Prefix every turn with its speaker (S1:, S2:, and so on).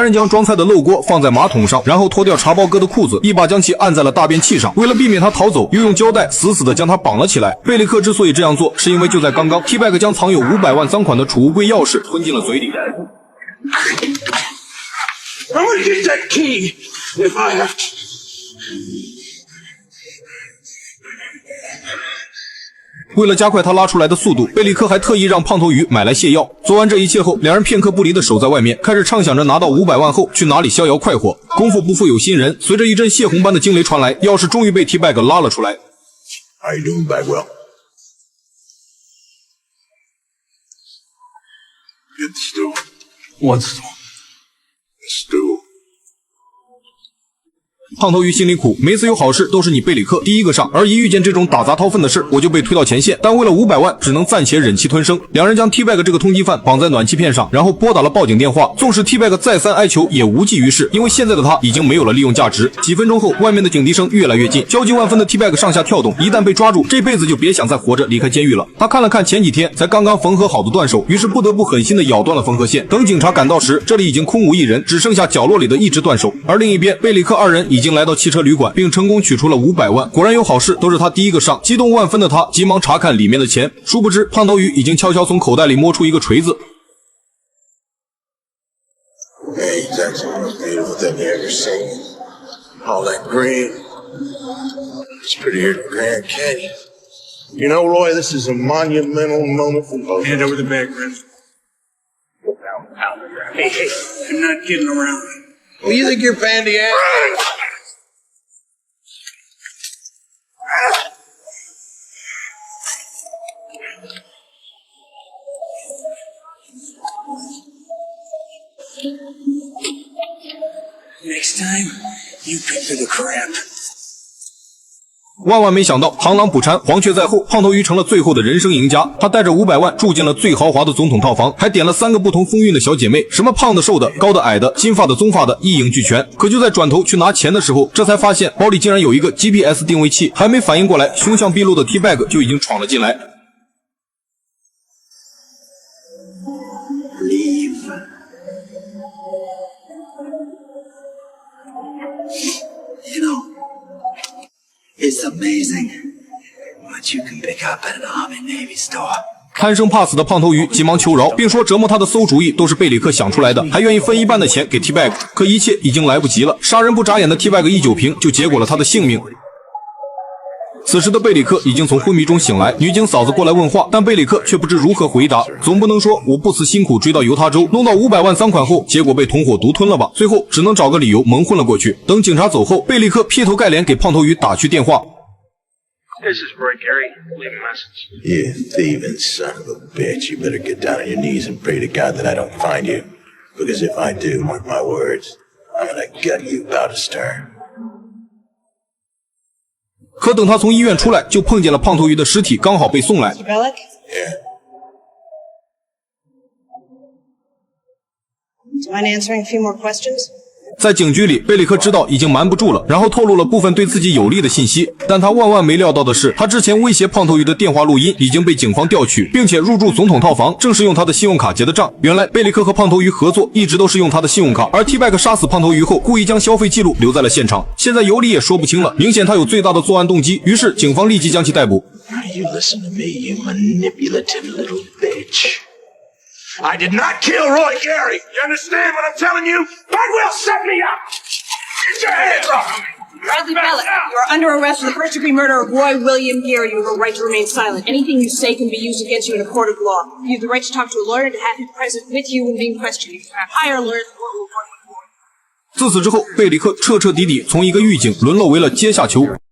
S1: 人将装菜的漏锅放在马桶上，然后脱掉茶包哥的裤子，一把将其按在了大便器上。为了避免他逃走，又用胶带死死地将他绑了起来。贝里克之所以这样做，是因为就在刚刚 ，T-Bag 将藏有500万赃款的储物柜钥匙吞进了嘴里。
S2: I want to get that key if I have to.
S1: 为了加快他拉出来的速度，贝里克还特意让胖头鱼买来泻药。做完这一切后，两人片刻不离地守在外面，开始畅想着拿到500万后去哪里逍遥快活。功夫不负有心人，随着一阵泄洪般的惊雷传来，钥匙终于被 T-Bag 拉了出来。
S2: How you doing, Bagwell? Get the stool.
S3: What stool?
S2: The stool.
S1: 胖头鱼心里苦，每次有好事都是你贝里克第一个上，而一遇见这种打砸掏粪的事，我就被推到前线。但为了500万，只能暂且忍气吞声。两人将 T-Bag 这个通缉犯绑在暖气片上，然后拨打了报警电话。纵使 T-Bag 再三哀求，也无济于事，因为现在的他已经没有了利用价值。几分钟后，外面的警笛声越来越近，焦急万分的 T-Bag 上下跳动，一旦被抓住，这辈子就别想再活着离开监狱了。他看了看前几天才刚刚缝合好的断手，于是不得不狠心的咬断了缝合线。等警察赶到时，这里已经空无一人，只剩下角落里的一只断手。而另一边，贝里克二人已经来到汽车旅馆，并成功取出了500万。果然有好事都是他第一个上，激动万分的他急忙查看里面的钱，殊不知胖头鱼已经悄悄从口袋里摸出一个锤子。
S2: Hey, that's the most beautiful thing you ever seen. All that green. It's prettier than Grand Canyon. You know, Roy, this is a monumental moment for both.
S3: Hand over the bag, Grim. Hey, hey, I'm not kidding around.
S2: Well, you think you're bandy ass?
S3: Next time, you pick through the crap.
S1: 万万没想到，螳螂捕蝉，黄雀在后，胖头鱼成了最后的人生赢家。他带着500万住进了最豪华的总统套房，还点了3个不同风韵的小姐妹，什么胖的、瘦的、高的、矮的、金发的、棕发的，一应俱全。可就在转头去拿钱的时候，这才发现包里竟然有一个 GPS 定位器，还没反应过来，凶相毕露的 T-Bag 就已经闯了进来。
S4: You know, it's amazing what you can pick up at an Army Navy store.
S1: 贪生怕死的胖头鱼急忙求饶，并说折磨他的馊主意都是贝里克想出来的，还愿意分一半的钱给 T-Bag。可一切已经来不及了，杀人不眨眼的 T-Bag 一酒瓶就结果了他的性命。此时的贝里克已经从昏迷中醒来，女警嫂子过来问话，但贝里克却不知如何回答。总不能说我不辞辛苦追到犹他州，弄到500万赃款后，结果被同伙独吞了吧？最后只能找个理由蒙混了过去。等警察走后，贝里克劈头盖脸给胖头鱼打去电话。
S5: This is Roy Gary. Leave a message.
S2: You thieving son of a bitch. You better get down on your knees and pray to God that I don't find you. Because if I do, mark my words, I'm gonna gut you about astern.
S1: 可等他从医院出来，就碰见了胖头鱼的尸体刚好被送来。
S6: Relic?
S2: Yeah.
S6: Do you mind answering a few more questions?
S1: 在警局里，贝里克知道已经瞒不住了，然后透露了部分对自己有利的信息。但他万万没料到的是，他之前威胁胖头鱼的电话录音已经被警方调取，并且入住总统套房正是用他的信用卡结的账。原来贝里克和胖头鱼合作一直都是用他的信用卡，而 T-Bag 杀死胖头鱼后，故意将消费记录留在了现场。现在有理也说不清了，明显他有最大的作案动机。于是警方立即将其逮捕。
S2: Now you listen to me, you manipulative little bitch. I did not kill Roy Gary. You understand what I'm telling you? Bagwell set me up. Get your hands off me.
S7: Bradley Bellick, you are under arrest for the first-degree murder of Roy William Gary. You have a right to remain silent. Anything you say can be used against you in a court of law. You have the right to talk to a lawyer and to have him present with you when being questioned. If you have higher lawyers, the court will appoint one for you.
S1: 自此之后，贝里克彻彻底底从一个狱警沦落为了阶下囚。